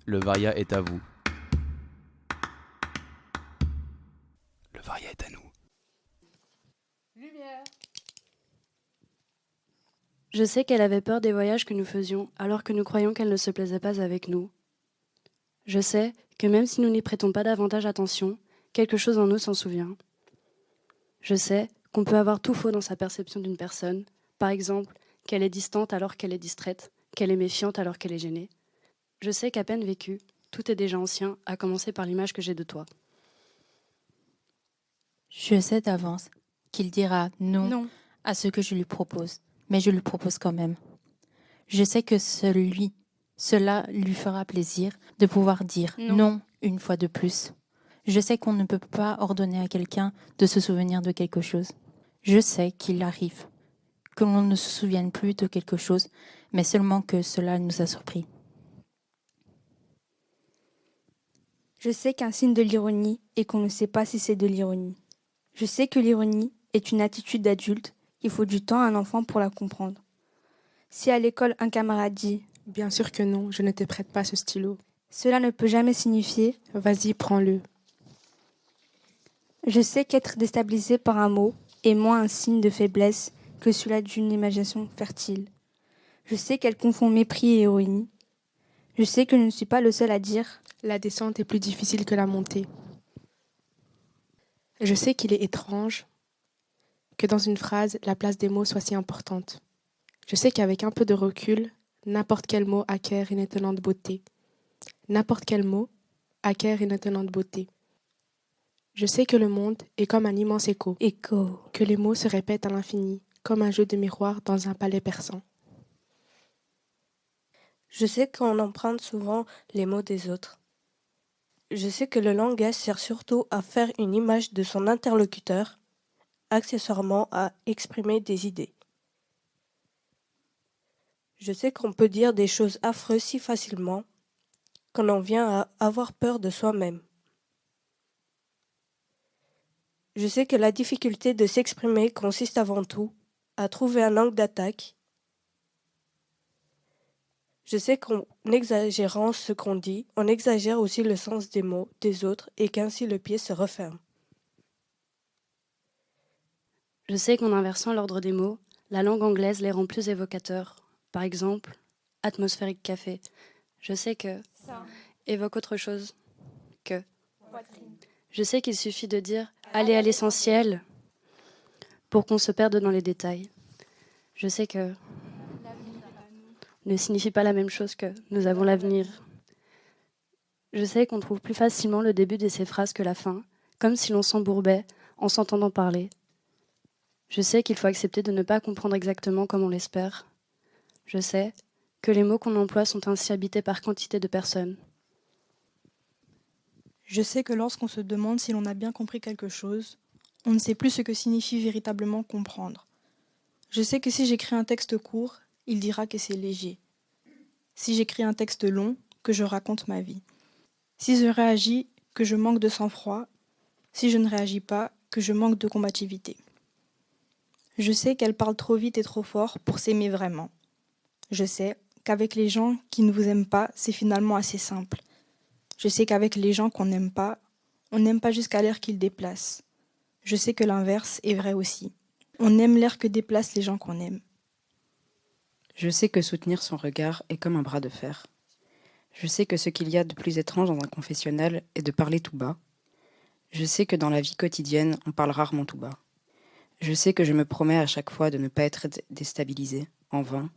Le Varia est à vous. Le Varia est à nous. Lumière. Je sais qu'elle avait peur des voyages que nous faisions, alors que nous croyions qu'elle ne se plaisait pas avec nous. Je sais que même si nous n'y prêtons pas davantage attention, quelque chose en nous s'en souvient. Je sais qu'on peut avoir tout faux dans sa perception d'une personne, par exemple qu'elle est distante alors qu'elle est distraite, qu'elle est méfiante alors qu'elle est gênée. Je sais qu'à peine vécu, tout est déjà ancien, à commencer par l'image que j'ai de toi. Je sais d'avance qu'il dira non à ce que je lui propose, mais je lui propose quand même. Je sais que cela lui fera plaisir de pouvoir dire non une fois de plus. Je sais qu'on ne peut pas ordonner à quelqu'un de se souvenir de quelque chose. Je sais qu'il arrive que l'on ne se souvienne plus de quelque chose, mais seulement que cela nous a surpris. Je sais qu'un signe de l'ironie est qu'on ne sait pas si c'est de l'ironie. Je sais que l'ironie est une attitude d'adulte, il faut du temps à un enfant pour la comprendre. Si à l'école un camarade dit « Bien sûr que non, je ne te prête pas ce stylo », cela ne peut jamais signifier « Vas-y, prends-le ». Je sais qu'être déstabilisé par un mot est moins un signe de faiblesse que celui d'une imagination fertile. Je sais qu'elle confond mépris et ironie. Je sais que je ne suis pas le seul à dire « La descente est plus difficile que la montée ». Je sais qu'il est étrange que dans une phrase, la place des mots soit si importante. Je sais qu'avec un peu de recul, n'importe quel mot acquiert une étonnante beauté. N'importe quel mot acquiert une étonnante beauté. Je sais que le monde est comme un immense écho. Que les mots se répètent à l'infini, comme un jeu de miroir dans un palais persan. Je sais qu'on emprunte souvent les mots des autres. Je sais que le langage sert surtout à faire une image de son interlocuteur, accessoirement à exprimer des idées. Je sais qu'on peut dire des choses affreuses si facilement qu'on en vient à avoir peur de soi-même. Je sais que la difficulté de s'exprimer consiste avant tout à trouver un angle d'attaque. Je sais qu'en exagérant ce qu'on dit, on exagère aussi le sens des mots des autres et qu'ainsi le pied se referme. Je sais qu'en inversant l'ordre des mots, la langue anglaise les rend plus évocateurs. Par exemple, atmosphérique café. Je sais que ça évoque autre chose que poitrine. Je sais qu'il suffit de dire aller à l'essentiel pour qu'on se perde dans les détails. Je sais que ne signifie pas la même chose que nous avons l'avenir. Je sais qu'on trouve plus facilement le début de ces phrases que la fin, comme si l'on s'embourbait en s'entendant parler. Je sais qu'il faut accepter de ne pas comprendre exactement comme on l'espère. Je sais que les mots qu'on emploie sont ainsi habités par quantité de personnes. Je sais que lorsqu'on se demande si l'on a bien compris quelque chose, on ne sait plus ce que signifie véritablement comprendre. Je sais que si j'écris un texte court, il dira que c'est léger. Si j'écris un texte long, que je raconte ma vie. Si je réagis, que je manque de sang-froid. Si je ne réagis pas, que je manque de combativité. Je sais qu'elle parle trop vite et trop fort pour s'aimer vraiment. Je sais qu'avec les gens qui ne vous aiment pas, c'est finalement assez simple. Je sais qu'avec les gens qu'on n'aime pas, on n'aime pas jusqu'à l'air qu'ils déplacent. Je sais que l'inverse est vrai aussi. On aime l'air que déplacent les gens qu'on aime. Je sais que soutenir son regard est comme un bras de fer. Je sais que ce qu'il y a de plus étrange dans un confessionnal est de parler tout bas. Je sais que dans la vie quotidienne, on parle rarement tout bas. Je sais que je me promets à chaque fois de ne pas être déstabilisée, en vain.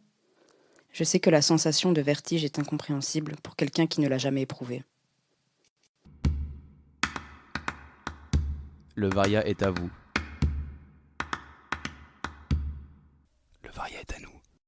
Je sais que la sensation de vertige est incompréhensible pour quelqu'un qui ne l'a jamais éprouvée. Le Varia est à vous.